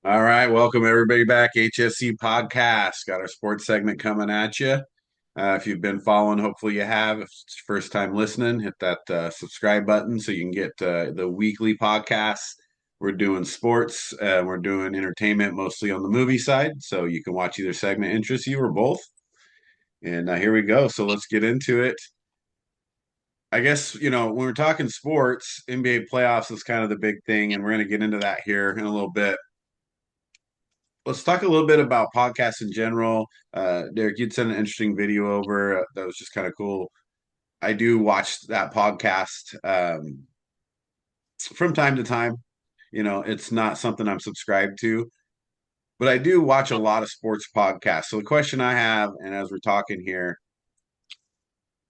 All right, welcome everybody back. HSC Podcast. Got our sports segment coming at you. If you've been following, hopefully you have. If it's your first time listening, hit that subscribe button so you can get the weekly podcasts. We're doing sports, we're doing entertainment, mostly on the movie side, so you can watch either segment interests you or both. And here we go. So let's get into it. I guess, when we're talking sports, NBA playoffs is kind of the big thing, and we're going to get into that here in a little bit. Let's talk a little bit about podcasts in general. Derek, you'd sent an interesting video over that was just kind of cool. I do watch that podcast from time to time. It's not something I'm subscribed to, but I do watch a lot of sports podcasts. So the question I have, and as we're talking here,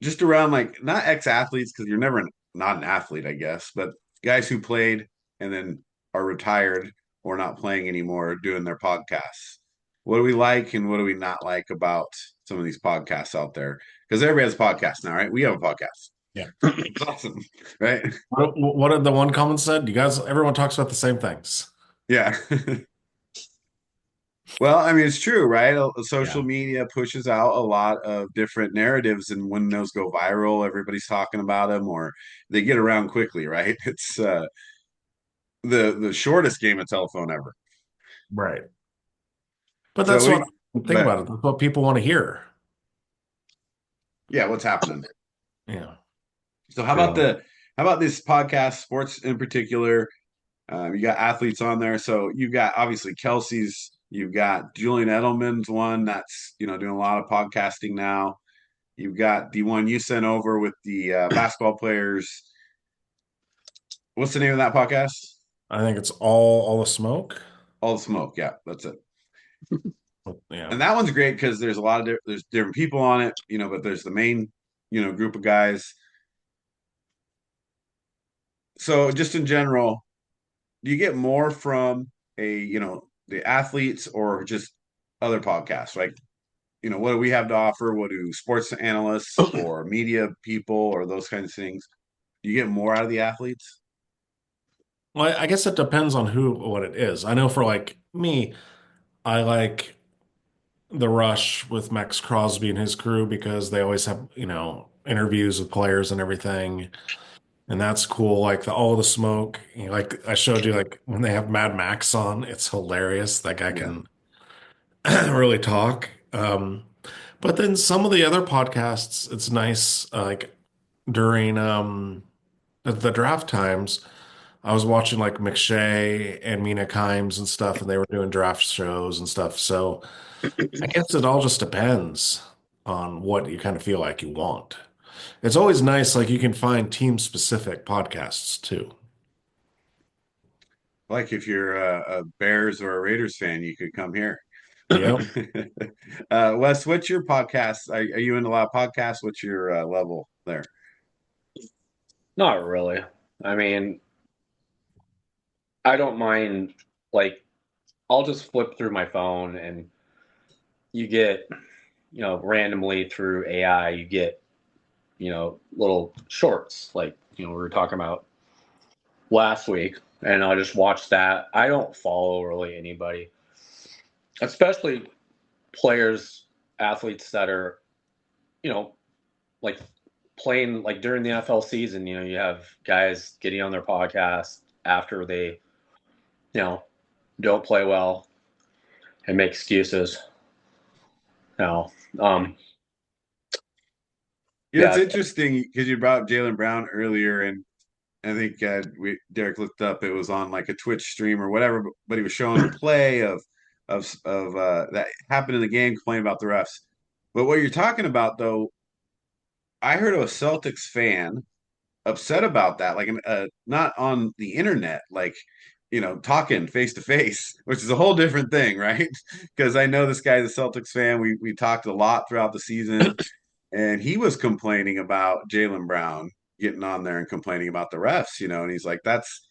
just around like not ex-athletes, because you're never not an athlete, I guess, but guys who played and then are retired or not playing anymore doing their podcasts. What do we like and what do we not like about some of these podcasts out there? Because everybody has a podcast now, right? We have a podcast. Yeah. It's awesome, right? What did the one comment said? You guys, everyone talks about the same things. Yeah. Well, I mean, it's true, right? Social Yeah. media pushes out a lot of different narratives, and when those go viral, everybody's talking about them, or they get around quickly, right? It's the shortest game of telephone ever. Right. But So, that's what do what you, think but about it. That's what people want to hear. yeah, what's happening? Yeah. So, So how about this podcast, sports in particular? You got athletes on there, so you got obviously Kelsey's. You've got Julian Edelman's one that's doing a lot of podcasting now. You've got the one you sent over with the basketball players. What's the name of that podcast? I think it's all the smoke. All the Smoke. Yeah, that's it. Yeah. And that one's great because there's a lot of there's different people on it, but there's the main group of guys. So just in general, do you get more from the athletes or just other podcasts? Like, what do we have to offer? What do sports analysts or media people or those kinds of things? Do you get more out of the athletes? Well, I guess it depends on what it is. I know for like me, I like the Rush with Max Crosby and his crew because they always have, interviews with players and everything. And that's cool. Like all the smoke, like I showed you, like when they have Mad Max on, it's hilarious. That guy Yeah. can really talk. But then some of the other podcasts, it's nice. Like during the draft times, I was watching like McShay and Mina Kimes and stuff, and they were doing draft shows and stuff. So I guess it all just depends on what you kind of feel like you want. It's always nice, like you can find team specific podcasts too. Like if you're a Bears or a Raiders fan, you could come here. Yep. Wes, what's your podcast? Are you into a lot of podcasts? What's your level there? Not really. I mean, I don't mind, like, I'll just flip through my phone and you get, randomly through AI, you get, little shorts like, we were talking about last week, and I'll just watch that. I don't follow really anybody, especially players, athletes that are, you know, like playing like during the NFL season, you have guys getting on their podcast after they, you know, don't play well and make excuses. Now, It's yeah, interesting because you brought up Jalen Brown earlier, and I think Derek looked up. It was on like a Twitch stream or whatever, but he was showing a play of that happened in the game, complaining about the refs. But what you're talking about, though, I heard of a Celtics fan upset about that, like not on the internet, like talking face to face, which is a whole different thing, right? Because I know this guy's a Celtics fan. We talked a lot throughout the season, and he was complaining about Jalen Brown getting on there and complaining about the refs, and he's like, that's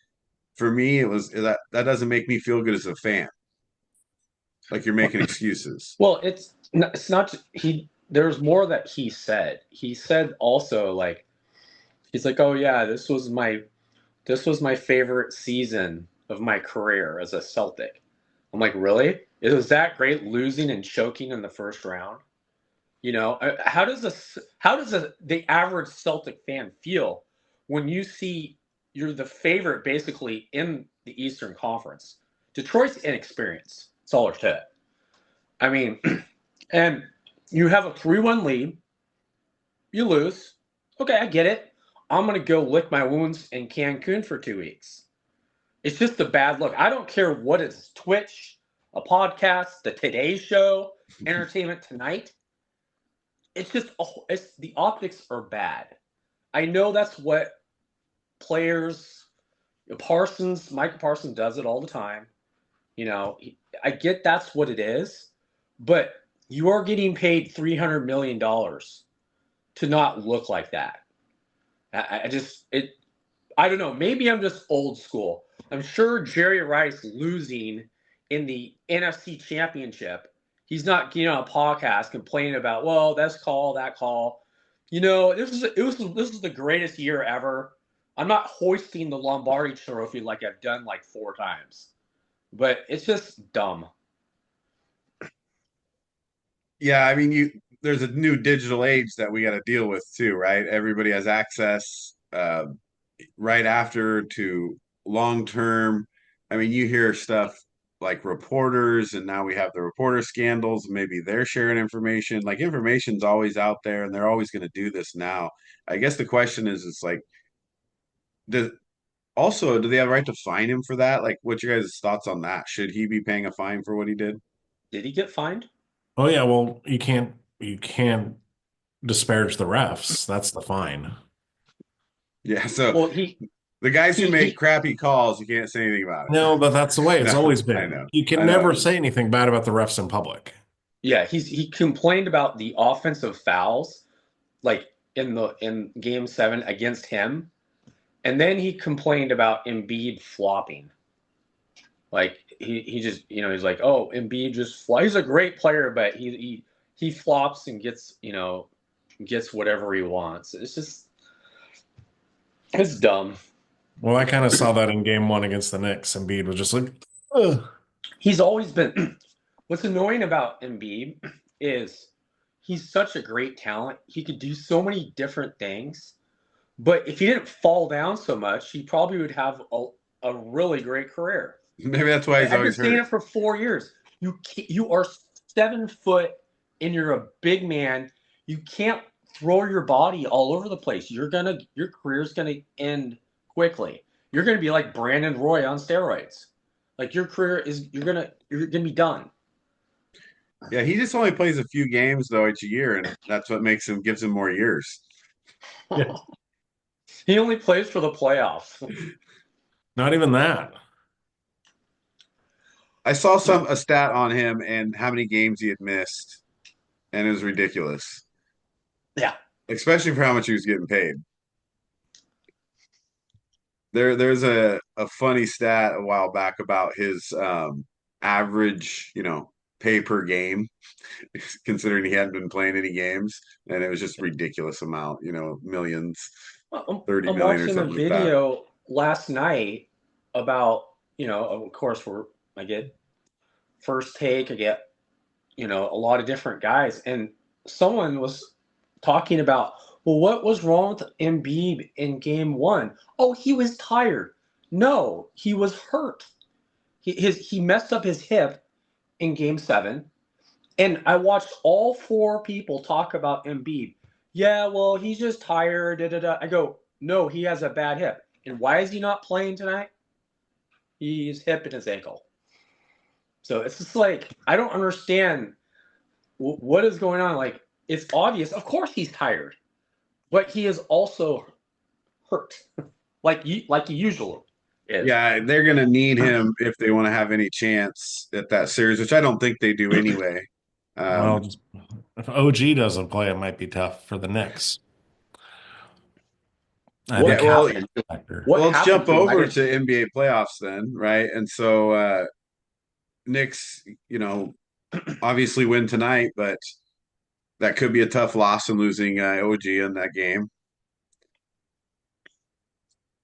for me, it was that doesn't make me feel good as a fan. Like you're making excuses. well, it's not he. There's more that he said. He said also like he's like, oh yeah, this was my favorite season of my career as a Celtic. I'm like, really? It was that great losing and choking in the first round? How does the average Celtic fan feel when you see you're the favorite basically in the Eastern Conference? Detroit's inexperienced. That's all there's to it. I mean, and you have a 3-1 lead, you lose. Okay, I get it. I'm gonna go lick my wounds in Cancun for 2 weeks. It's just a bad look. I don't care what it's Twitch, a podcast, the Today Show, Entertainment Tonight. It's the optics are bad. I know that's what players, Michael Parsons does it all the time. I get that's what it is, but you are getting paid $300 million to not look like that. I don't know. Maybe I'm just old school. I'm sure Jerry Rice losing in the NFC Championship, he's not getting on a podcast complaining about, well, this call, that call. This is the greatest year ever. I'm not hoisting the Lombardi Trophy like I've done like 4 times, but it's just dumb. Yeah, I mean, there's a new digital age that we got to deal with too, right? Everybody has access right after to long term. I mean, you hear stuff like reporters, and now we have the reporter scandals. Maybe they're sharing information. Like information's always out there, and they're always going to do this now. I guess the question is, it's like, does do they have a right to fine him for that? Like, what's your guys' thoughts on that? Should he be paying a fine for what he did? Did he get fined? Oh yeah, well, you can't disparage the refs. That's the fine. Yeah, so Well, the guys who he, make he crappy calls, you can't say anything about it. No, but that's the way it's No, always I been. know. You can I know. never say anything bad about the refs in public. yeah, he complained about the offensive fouls, like in Game 7 against him, and then he complained about Embiid flopping. Like he just he's like, oh, Embiid just fly. He's a great player, but he flops and gets whatever he wants. It's dumb. Well, I kind of saw that in game 1 against the Knicks. Embiid was just like, ugh. He's always been. What's annoying about Embiid is he's such a great talent. He could do so many different things, but if he didn't fall down so much, he probably would have a really great career. Maybe that's why he's I've been always saying hurt. it for 4 years. You are 7 foot and you're a big man. You can't throw your body all over the place. Your career's gonna end quickly. You're gonna be like Brandon Roy on steroids. Like your career is you're gonna be done. Yeah, he just only plays a few games though each year, and that's what gives him more years. Yeah. He only plays for the playoffs. Not even that. I saw a stat on him and how many games he had missed, and it was ridiculous, Yeah. especially for how much he was getting paid. There's a funny stat a while back about his average, pay per game, considering he hadn't been playing any games, and it was just ridiculous amount, millions, Well, 30 I'm million or watching a something like that. video last night about, of course, where I get First Take, I get, a lot of different guys. And someone was talking about, well, what was wrong with Embiid in game 1? Oh, he was tired. No, he was hurt. He messed up his hip in game 7. And I watched all 4 people talk about Embiid. Yeah, well, he's just tired. Da, da, da. I go, no, he has a bad hip. And why is he not playing tonight? His hip and his ankle. So it's just like, I don't understand what is going on. Like, it's obvious. Of course he's tired. But he is also hurt. like he usually is. Yeah, they're gonna need him if they want to have any chance at that series, which I don't think they do anyway. Well, if OG doesn't play, it might be tough for the Knicks. Let's jump over to NBA playoffs then, right? And so Knicks, obviously win tonight, but that could be a tough loss in losing OG in that game.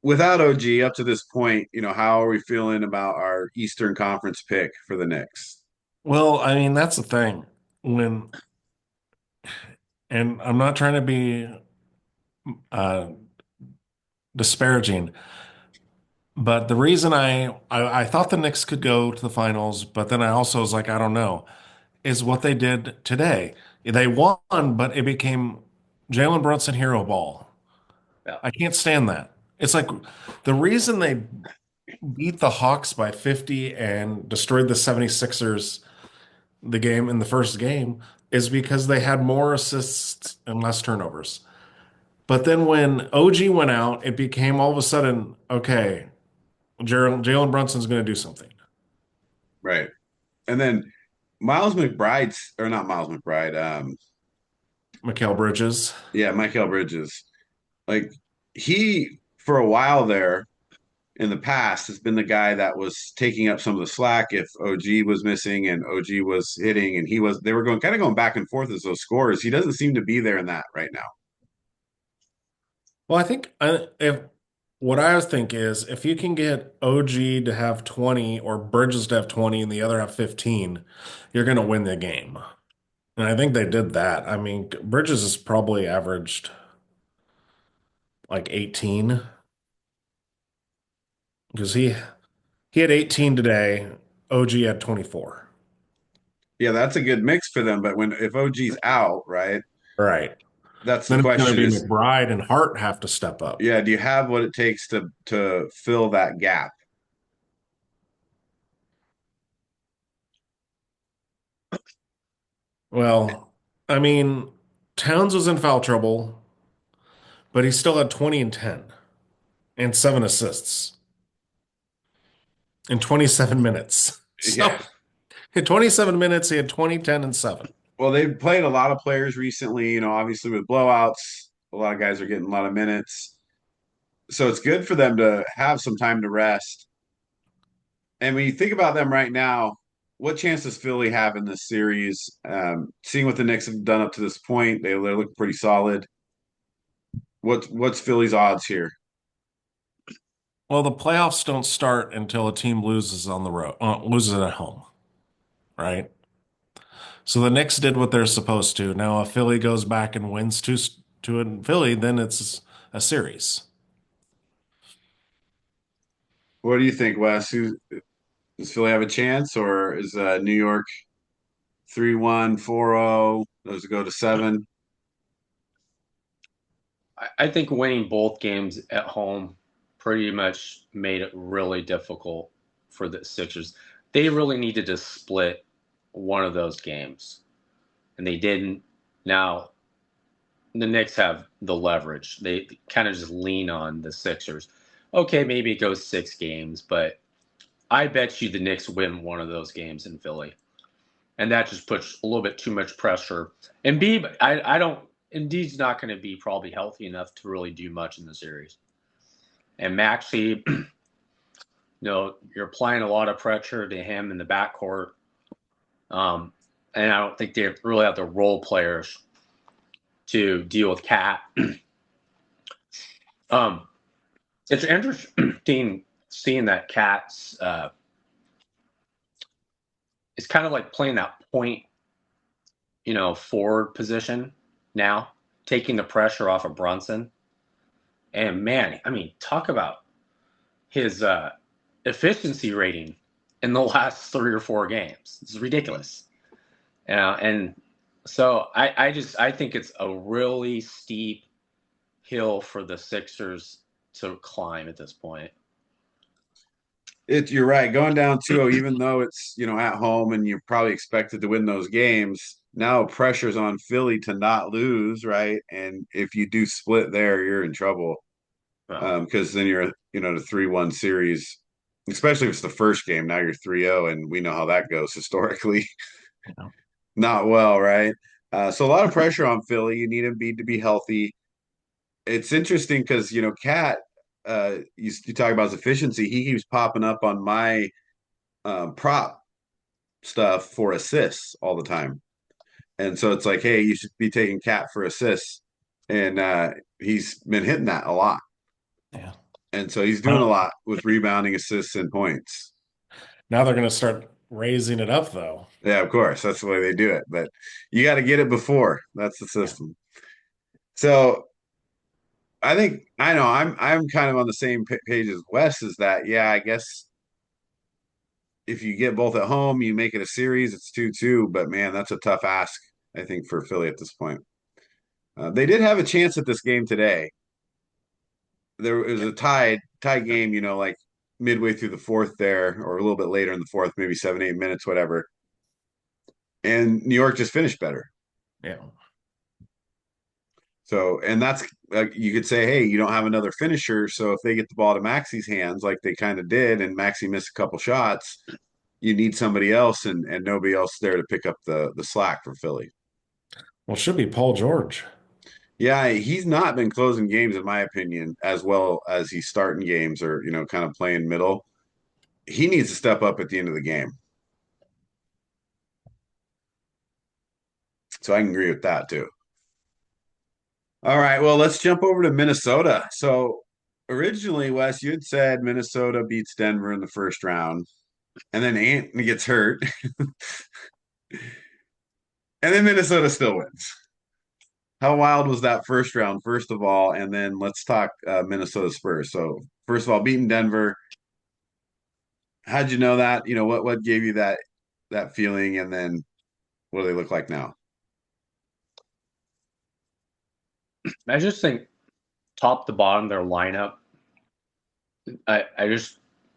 without OG up to this point, how are we feeling about our Eastern Conference pick for the Knicks? Well, I mean, that's the thing. When, and I'm not trying to be uh, disparaging, but the reason I thought the Knicks could go to the finals, but then I also was like, I don't know, is what they did today. They won, but it became Jalen Brunson hero ball. Yeah. I can't stand that. It's like the reason they beat the Hawks by 50 and destroyed the 76ers the game in the first game is because they had more assists and less turnovers. But then when OG went out, it became all of a sudden, okay, Jalen Brunson's going to do something. Right. And then Miles McBride's, or not Miles McBride, Mikal Bridges. yeah, Michael Bridges. Like he, for a while there in the past, has been the guy that was taking up some of the slack if OG was missing and OG was hitting, and they were going kind of going back and forth as those scores. He doesn't seem to be there in that right now. Well, I think if what I was think is if you can get OG to have 20 or Bridges to have 20 and the other have 15, you're going to win the game. And I think they did that. I mean, Bridges has probably averaged like 18 because he had 18 today. OG had 24. Yeah, that's a good mix for them. But if OG's out, right, Right. that's the Then it's going to question be is, McBride and Hart have to step up. yeah, do you have what it takes to fill that gap? Well, I mean, Towns was in foul trouble, but he still had 20 and 10 and 7 assists in 27 minutes. Yeah. So in 27 minutes, he had 20, 10, and 7. Well, they've played a lot of players recently, obviously with blowouts. A lot of guys are getting a lot of minutes. So it's good for them to have some time to rest. And when you think about them right now, what chance does Philly have in this series? Seeing what the Knicks have done up to this point, they look pretty solid. What's Philly's odds here? Well, the playoffs don't start until a team loses on the road, loses at home, right? So the Knicks did what they're supposed to. Now, if Philly goes back and wins to in Philly, then it's a series. What do you think, Wes? Does Philly have a chance, or is New York 3-1, 4-0? Does it go to 7? I think winning both games at home pretty much made it really difficult for the Sixers. They really needed to split one of those games, and they didn't. Now, the Knicks have the leverage. They kind of just lean on the Sixers. Okay, maybe it goes 6 games, but I bet you the Knicks win one of those games in Philly. And that just puts a little bit too much pressure. And B, I don't. Indeed's not going to be probably healthy enough to really do much in the series. And Maxey, you're applying a lot of pressure to him in the backcourt. And I don't think they really have the role players to deal with Cat. It's interesting seeing that Cat's it's kind of like playing that point, forward position now, taking the pressure off of Brunson. And man, I mean, talk about his efficiency rating in the last 3 or 4 games. It's ridiculous. And so I think it's a really steep hill for the Sixers to climb at this point. You're right. Going down 2-0, even though it's, at home and you're probably expected to win those games, now pressure's on Philly to not lose, right? And if you do split there, you're in trouble. Because then you're, the 3-1 series, especially if it's the first game. Now you're 3-0, and we know how that goes historically. Yeah. Not well, right? So a lot of pressure on Philly. You need Embiid to be healthy. It's interesting because, Cat, you talk about his efficiency. He keeps popping up on my prop stuff for assists all the time. And so it's like, hey, you should be taking Cat for assists. And he's been hitting that a lot. Yeah. And so he's doing a lot with rebounding, assists, and points. Now they're going to start raising it up, though. Yeah, of course. That's the way they do it. But you got to get it before. That's the Yeah. system. So I think I know I'm kind of on the same page as Wes. Is that yeah? I guess if you get both at home, you make it a series. It's 2-2. But man, that's a tough ask. I think for Philly at this point. They did have a chance at this game today. There was a tied game. Like midway through the fourth there, or a little bit later in the fourth, maybe 7-8 minutes, whatever. And New York just finished better. Yeah. So, and that's you could say, hey, you don't have another finisher. So if they get the ball to Maxi's hands, like they kind of did, and Maxi missed a couple shots, you need somebody else, and nobody else there to pick up the slack for Philly. Well, it should be Paul George. Yeah, he's not been closing games, in my opinion, as well as he's starting games or kind of playing middle. He needs to step up at the end of the game. So I can agree with that too. All right, well, let's jump over to Minnesota. So originally, Wes, you had said Minnesota beats Denver in the first round, and then Anthony gets hurt, and then Minnesota still wins. How wild was that first round, first of all? And then let's talk Minnesota Spurs. So first of all, beating Denver. How'd you know that? What gave you that feeling, and then what do they look like now? I just think top to bottom their lineup. I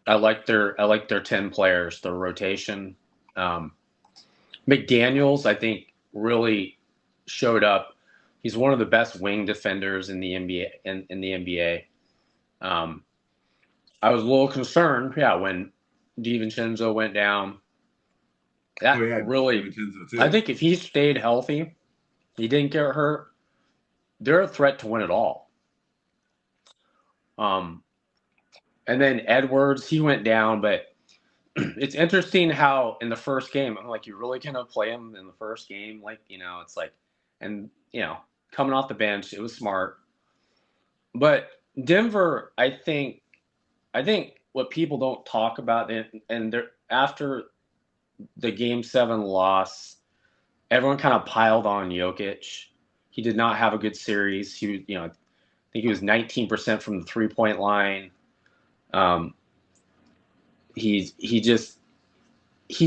like their 10 players, their rotation. McDaniels, I think, really showed up. He's one of the best wing defenders in the NBA. In the NBA, I was a little concerned, when DiVincenzo went down. That really, I think if he stayed healthy, he didn't get hurt, they're a threat to win it all. And then Edwards, he went down, but it's interesting how in the first game, I'm like, you're really gonna play him in the first game? Like, it's like, and coming off the bench, it was smart. But Denver, I think what people don't talk about, and they're after the Game 7 loss, everyone kind of piled on Jokic. He did not have a good series. He, I think he was 19% from the 3-point line. He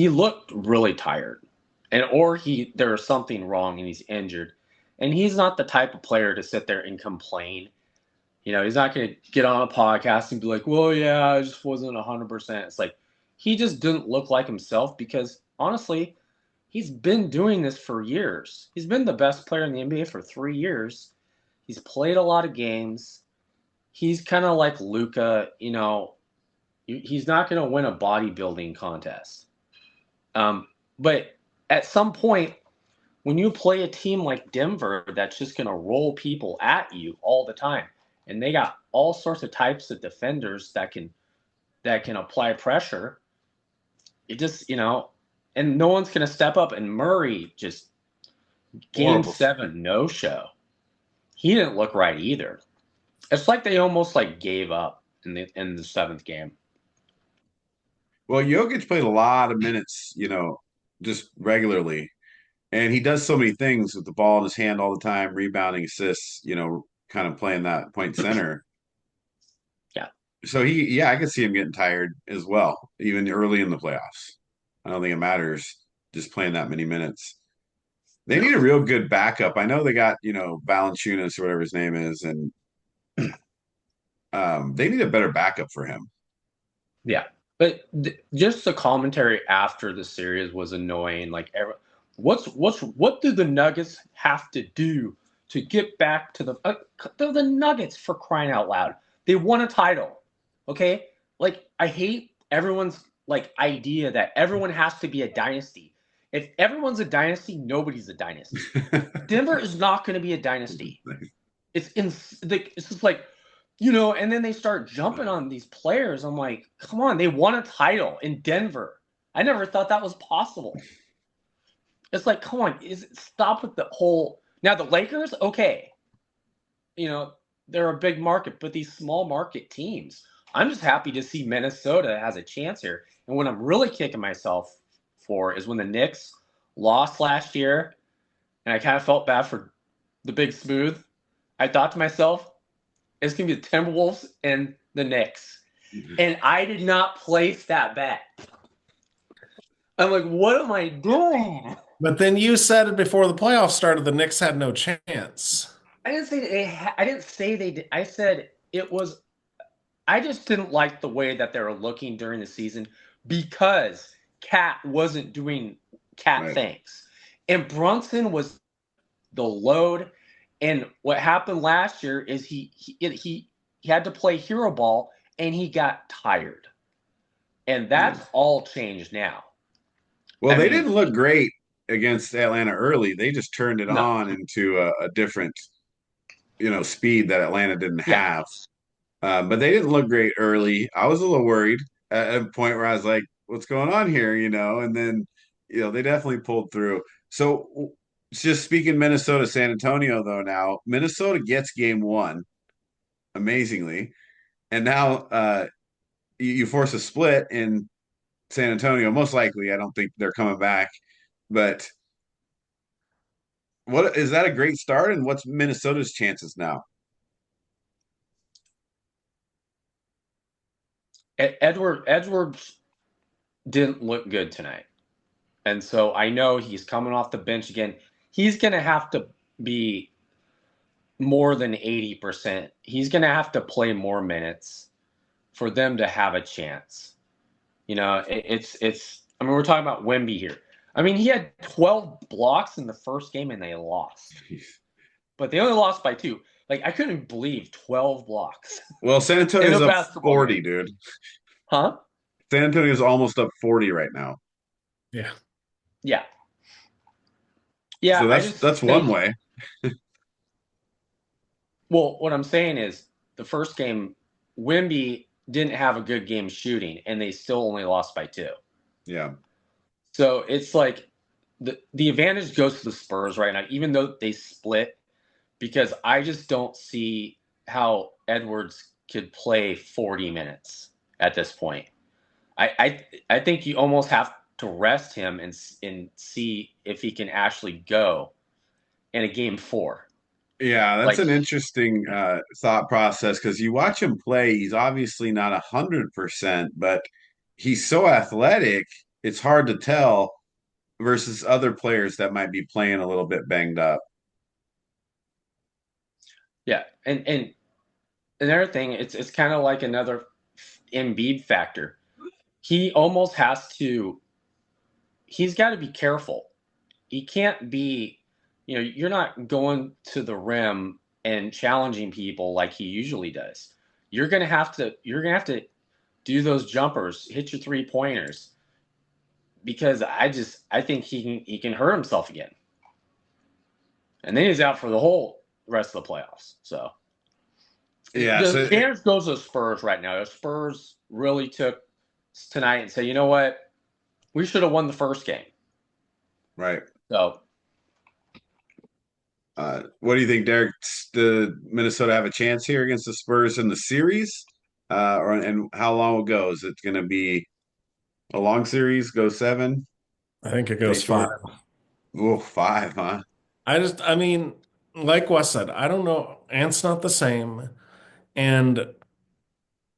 looked really tired, or there was something wrong and he's injured. And he's not the type of player to sit there and complain. He's not going to get on a podcast and be like, well, yeah, I just wasn't 100%. It's like he just didn't look like himself because, honestly, he's been doing this for years. He's been the best player in the NBA for 3 years. He's played a lot of games. He's kind of like Luka, he's not going to win a bodybuilding contest. But at some point, when you play a team like Denver that's just going to roll people at you all the time, and they got all sorts of types of defenders that can apply pressure, it just, and no one's going to step up. And Murray just Game 7 no-show. He didn't look right either. It's like they almost gave up in the seventh game. Well, Jokic played a lot of minutes, just regularly. And he does so many things with the ball in his hand all the time, rebounding, assists, kind of playing that point center. Yeah. So I could see him getting tired as well, even early in the playoffs. I don't think it matters just playing that many minutes. They need a real good backup. I know they got, Valanciunas or whatever his name is, and they need a better backup for him. Yeah. But just the commentary after the series was annoying. Like, what do the Nuggets have to do to get back to they're the Nuggets, for crying out loud. They won a title. Okay? Like, I hate everyone's idea that everyone has to be a dynasty. If everyone's a dynasty, nobody's a dynasty. Denver is not going to be a dynasty. It's just like, and then they start jumping on these players. I'm like, come on, they won a title in Denver. I never thought that was possible. It's like, come on, stop with the whole. Now the Lakers, okay, they're a big market, but these small market teams, I'm just happy to see Minnesota has a chance here. And what I'm really kicking myself for is when the Knicks lost last year, and I kind of felt bad for the Big Smooth. I thought to myself, it's going to be the Timberwolves and the Knicks. And I did not place that bet. I'm like, what am I doing? But then you said it before the playoffs started, the Knicks had no chance. I didn't say I didn't say they did. I said it was. I just didn't like the way that they were looking during the season because Cat wasn't doing Cat things, and Brunson was the load. And what happened last year is he had to play hero ball and he got tired, and that's all changed now. Well, they didn't look great against Atlanta early. They just turned it on into a different, speed that Atlanta didn't have. But they didn't look great early. I was a little worried at a point where I was like, what's going on here? And then, they definitely pulled through. So just speaking Minnesota, San Antonio, though, now Minnesota gets game one, amazingly. And now you force a split in San Antonio. Most likely, I don't think they're coming back. But what is that a great start? And what's Minnesota's chances now? Edwards didn't look good tonight. And so I know he's coming off the bench again. He's going to have to be more than 80%. He's going to have to play more minutes for them to have a chance. It's I mean, we're talking about Wemby here. I mean, he had 12 blocks in the first game and they lost. But they only lost by 2. Like, I couldn't believe 12 blocks. Well, San Antonio's up 40, dude. Huh? San Antonio's almost up 40 right now. Yeah. Yeah. Yeah. So that's one way. Well, what I'm saying is the first game, Wemby didn't have a good game shooting, and they still only lost by 2. Yeah. So it's like the advantage goes to the Spurs right now, even though they split, because I just don't see how Edwards could play 40 minutes at this point. I think you almost have to rest him and see if he can actually go in a game 4. Yeah, that's an interesting thought process because you watch him play, he's obviously not 100%, but he's so athletic, it's hard to tell versus other players that might be playing a little bit banged up. Yeah, and another thing, it's kind of like another Embiid factor. He almost has to. He's got to be careful. He can't be. You're not going to the rim and challenging people like he usually does. You're gonna have to. You're gonna have to do those jumpers, hit your 3-pointers, because I think he can hurt himself again, and then he's out for the whole rest of the playoffs. So yeah, the advantage goes to the Spurs right now. The Spurs really took tonight and said, you know what, we should have won the first game. Right. So, what do you think, Derek? Does Minnesota have a chance here against the Spurs in the series? And how long will it go? Is it going to be a long series? Go 7? I think it goes 5. Oh, 5, huh? I mean, like Wes said, I don't know. Ant's not the same. And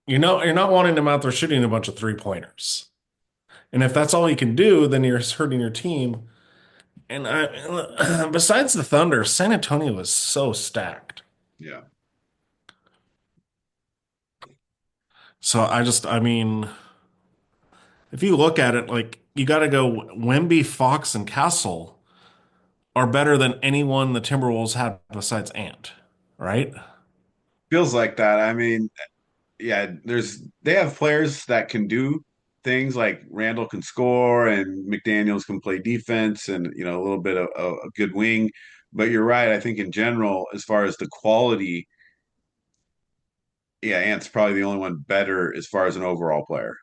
you're not wanting him out there shooting a bunch of 3-pointers. And if that's all he can do, then you're hurting your team. And besides the Thunder, San Antonio is so stacked. Yeah. So I mean, if you look at it, like you got to go Wemby, Fox, and Castle are better than anyone the Timberwolves had besides Ant, right? Feels like that. I mean, yeah, they have players that can do things like Randall can score and McDaniels can play defense and a little bit of a good wing. But you're right. I think in general, as far as the quality, yeah, Ant's probably the only one better as far as an overall player.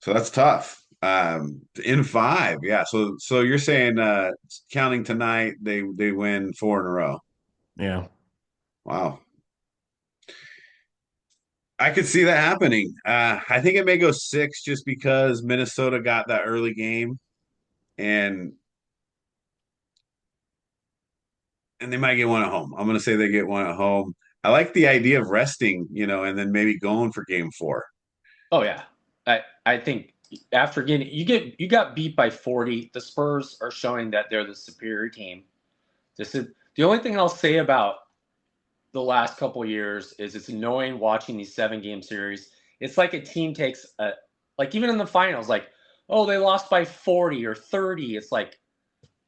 So that's tough. In 5, yeah. So you're saying counting tonight, they win 4 in a row. Yeah. Wow. I could see that happening. I think it may go six just because Minnesota got that early game and they might get one at home. I'm going to say they get one at home. I like the idea of resting, and then maybe going for game four. Oh yeah, I think after getting you got beat by 40. The Spurs are showing that they're the superior team. This is the only thing I'll say about the last couple of years is it's annoying watching these 7-game series. It's like a team takes a like even in the finals, like, oh, they lost by 40 or 30. It's like,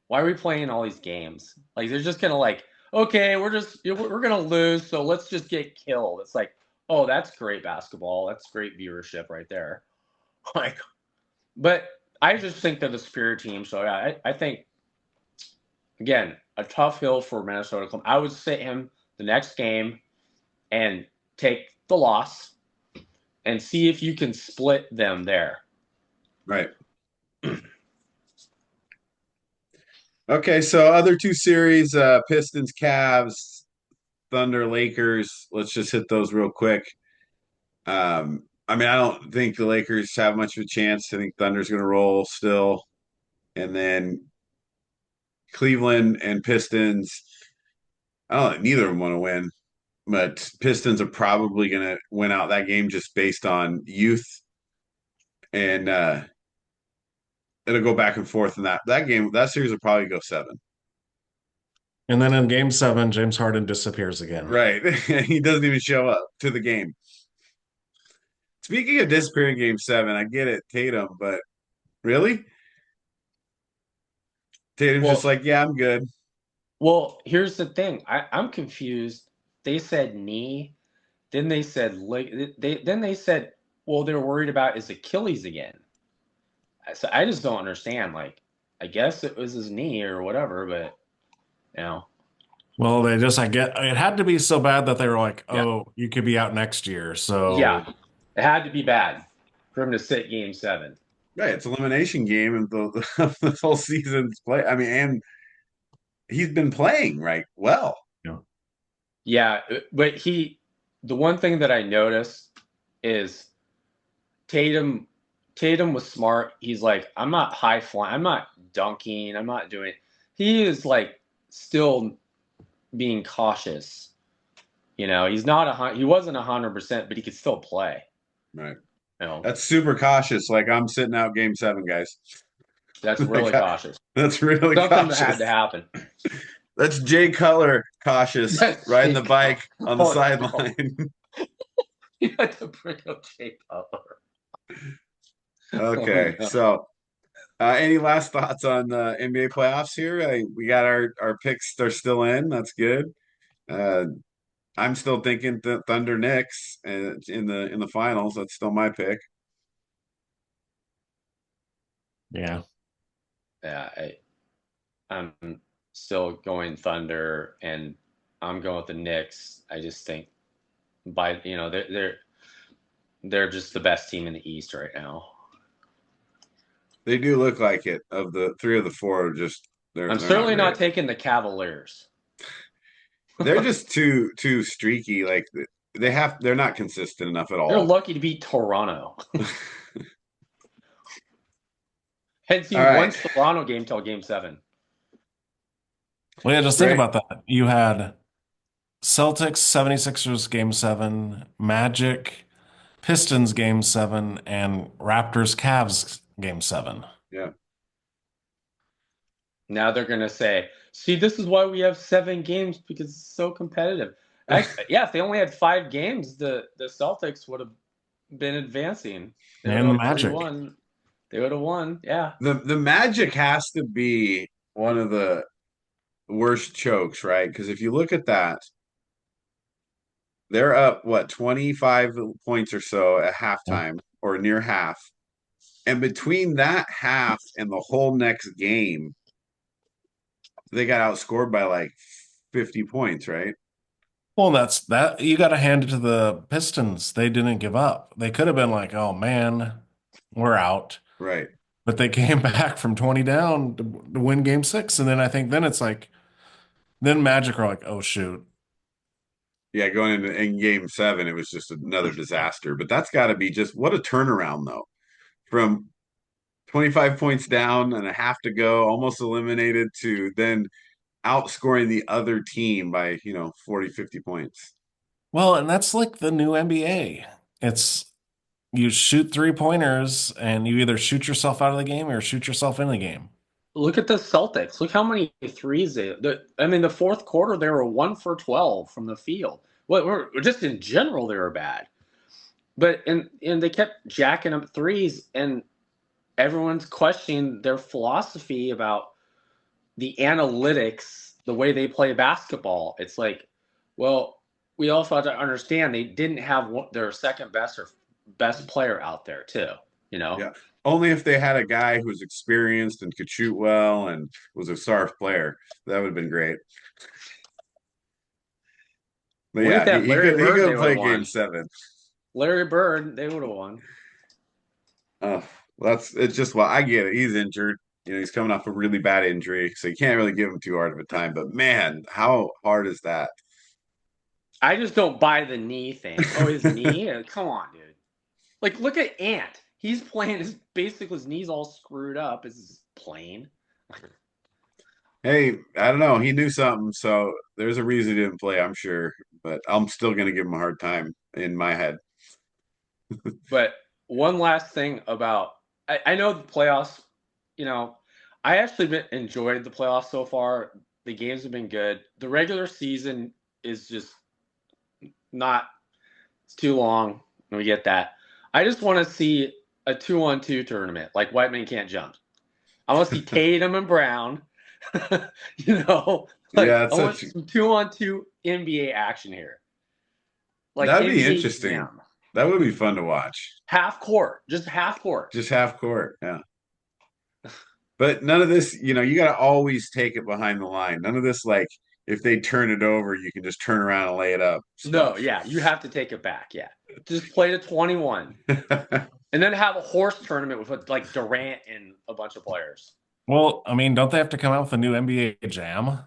why are we playing all these games? Like they're just gonna like, okay, we're gonna lose, so let's just get killed. It's like, oh, that's great basketball. That's great viewership right there. Like, but I just think they're the superior team. So yeah, I think again a tough hill for Minnesota. I would sit him the next game and take the loss and see if you can split them there. Right. Okay, so other two series, Pistons, Cavs, Thunder, Lakers. Let's just hit those real quick. I mean, I don't think the Lakers have much of a chance. I think Thunder's going to roll still. And then Cleveland and Pistons. I don't know, neither of them want to win, but Pistons are probably going to win out that game just based on youth. And it'll go back and forth in that series will probably go seven. And then in game 7, James Harden disappears again. Right. He doesn't even show up to the game. Speaking of disappearing game 7, I get it, Tatum, but really? Tatum's just like, yeah, I'm good. Well, here's the thing. I'm confused. They said knee, then they said leg. Then they said, well, they're worried about his Achilles again. So I just don't understand. Like, I guess it was his knee or whatever, but you know. Well, it had to be so bad that they were like, Yeah. oh, you could be out next year. So Yeah, it had to be bad for him to sit game 7. Right, it's elimination game and the whole season's play. I mean, and he's been playing right well. Yeah, but the one thing that I noticed is Tatum. Tatum was smart. He's like, I'm not high flying. I'm not dunking. I'm not doing it. He is like still being cautious. He's not he wasn't 100%, but he could still play. Right. You know, That's super cautious. Like I'm sitting out game 7, guys. that's really cautious. That's really Something cautious. that had to happen. That's Jay Cutler cautious, riding the bike on the sideline. You had to bring up Jay Cutler. Okay, Oh, no. so any last thoughts on the NBA playoffs here? We got our picks; they're still in. That's good. Uh, I'm still thinking Thunder Knicks in the finals. That's still my pick. yeah. Yeah, I'm still going Thunder, and I'm going with the Knicks. I just think they're just the best team in the East right now. They do look like it. Of the three of the four, I'm they're certainly not great. taking the Cavaliers. They're just too streaky. Like they're not consistent enough at They're all. lucky to beat Toronto. Hadn't seen All right. one Toronto game till game 7. Well, yeah, just think Right. about that. You had Celtics 76ers game 7, Magic Pistons game 7, and Raptors Cavs game 7. Yeah. Now they're going to say, see, this is why we have 7 games, because it's so competitive. Yeah, if they only had 5 games, the Celtics would have been advancing. And the Magic. They would have won. Yeah. The Magic has to be one of the worst chokes, right? Because if you look at that, they're up, what, 25 points or so at halftime or near half. And between that half and the whole next game, they got outscored by like 50 points, right? Well, that's that. You got to hand it to the Pistons. They didn't give up. They could have been like, oh man, we're out. Right. But they came back from 20 down to win game 6. And then I think then it's like, then Magic are like, oh shoot. Yeah, going into in game seven, it was just another disaster. But that's got to be just what a turnaround, though. From 25 points down and a half to go, almost eliminated, to then outscoring the other team by, 40, 50 points. Well, and that's like the new NBA. It's you shoot three pointers and you either shoot yourself out of the game or shoot yourself in the game. Look at the Celtics. Look how many threes I mean, the fourth quarter they were 1 for 12 from the field. Well, just in general they were bad, but and they kept jacking up threes, and everyone's questioning their philosophy about the analytics, the way they play basketball. It's like, well, we also have to understand they didn't have their second best or best player out there too. You know, Yeah. Only if they had a guy who was experienced and could shoot well and was a star player. That would have been great. But look at yeah, that he Larry could Bird. They would play have game won. seven. Larry Bird, they would have won. Oh, it's just well, I get it. He's injured. He's coming off a really bad injury, so you can't really give him too hard of a time. But man, how hard is that? I just don't buy the knee thing. Oh, his knee? Come on, dude. Like, look at Ant. He's playing his knee's all screwed up. Is playing. Hey, I don't know. He knew something, so there's a reason he didn't play, I'm sure. But I'm still gonna give him a hard time in my head. But one last thing about I know the playoffs, you know, I actually enjoyed the playoffs so far. The games have been good. The regular season is just not, it's too long. We get that. I just want to see a 2-on-2 tournament like White Men Can't Jump. I want to see Tatum and Brown. Like Yeah, I it's want such some 2-on-2 NBA action here. Like that'd be NBA interesting. Jam. That would be fun to watch. Half court, just half court. Just half court, yeah. But none of this, you got to always take it behind the line. None of this, like, if they turn it over, you can just turn around and lay it up No, stuff. yeah, you have to take it back. Yeah, just play to 21, and then have a horse tournament with like Durant and a bunch of players. Well, I mean, don't they have to come out with a new NBA Jam?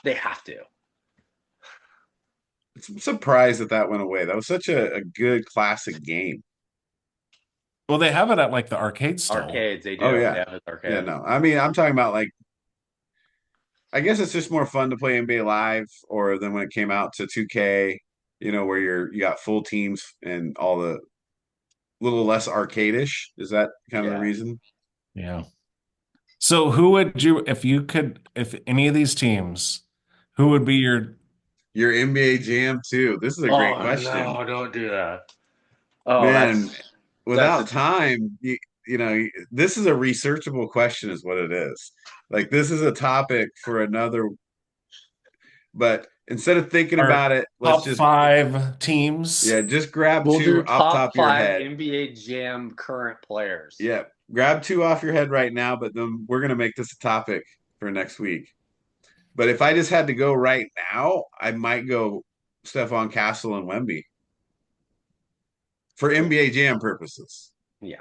They have to. I'm surprised that went away. That was such a good classic game. Well, they have it at like the arcades still. Arcades, they do. Oh, yeah. They have it Yeah, arcade. no. I mean, I'm talking about like, I guess it's just more fun to play NBA Live or than when it came out to 2K, where you got full teams and all the little less arcade-ish. Is that kind of the Yeah. reason? Yeah. So who would you, if any of these teams, who would be Your NBA Jam too. This is a great question. No, don't do that. Oh, Man, that's without time, this is a researchable question, is what it is. Like, this is a topic for another, but instead of thinking our about it, let's top just, five teams? yeah, just grab we'll two do off top top of your 5 head. NBA Jam current players. Yeah, grab two off your head right now, but then we're gonna make this a topic for next week. But if I just had to go right now, I might go Stephon Castle and Wemby for NBA Jam purposes. Yeah.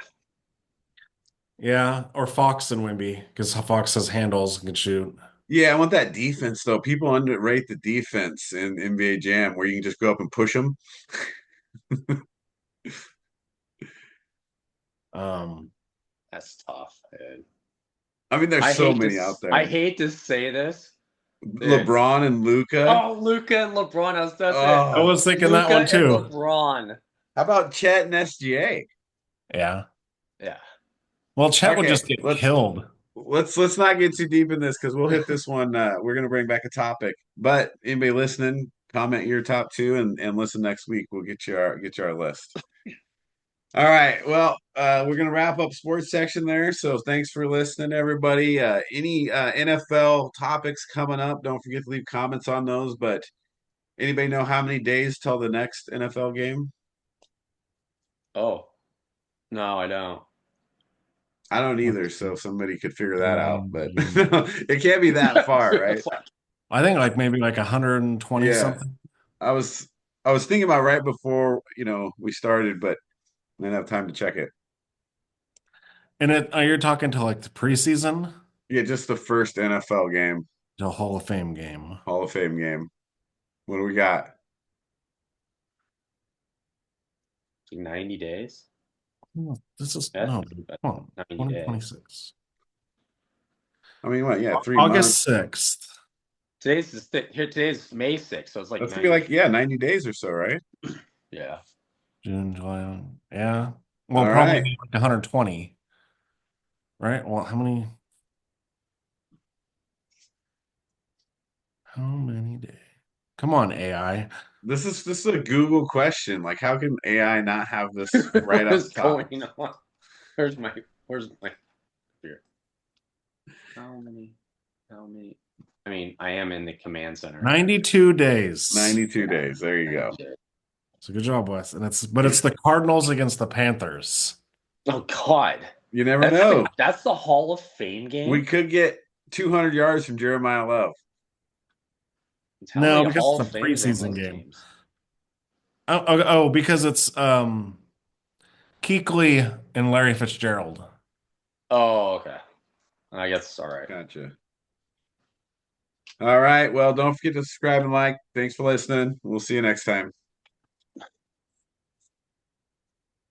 Yeah, or Fox and Wimby, because Fox has handles and can shoot. Yeah, I want that defense though. People underrate the defense in NBA Jam where you can just go up and push them. That's tough, dude. I mean, there's so many out there. I hate to say this. LeBron and Luca. Oh, Luca and LeBron. I was thinking that one too. LeBron. How about Chet and SGA? Yeah. Yeah. Well, Chet would just get killed. Let's not get too deep in this because we'll hit this one. We're gonna bring back a topic. But anybody listening, comment your top two and listen next week. We'll get you our list. All right. Well, we're going to wrap up sports section there. So thanks for listening, everybody. Any NFL topics coming up, don't forget to leave comments on those. But anybody know how many days till the next NFL game? Oh, no, I don't. I don't either. So somebody could figure that out. But it can't be that far, right? I think like maybe like 120 something. I was thinking about right before, we started, but I didn't have time to check it. And you're talking to like the preseason? Yeah, just the first NFL game. The Hall of Fame game. Hall of Fame game. What do we got? Like 90 days. This is That's no, about come on, 90 days. 2026. I mean, what? Yeah, 3 August months. 6th. Today's May 6th, so it's like That's gonna be 90. like, yeah, 90 days or so, right? Yeah. June, July. Yeah. Well, All probably right. like 120. Right? Well, how many days? Come on, AI. This is a Google question. Like, how can AI not have this right What up is top? going on? Where's my here? How many? I mean, I am in the command center. 92 days. 92 days. There you go. So good job, Wes. And it's the Cardinals against the Panthers. Oh God. You never know. That's the Hall of Fame game. We could get 200 yards from Jeremiah Love. No, because it's a preseason game. Because it's Kuechly and Larry Fitzgerald. Oh, okay. I guess all right. Gotcha. All right. Well, don't forget to subscribe and like. Thanks for listening. We'll see you next time.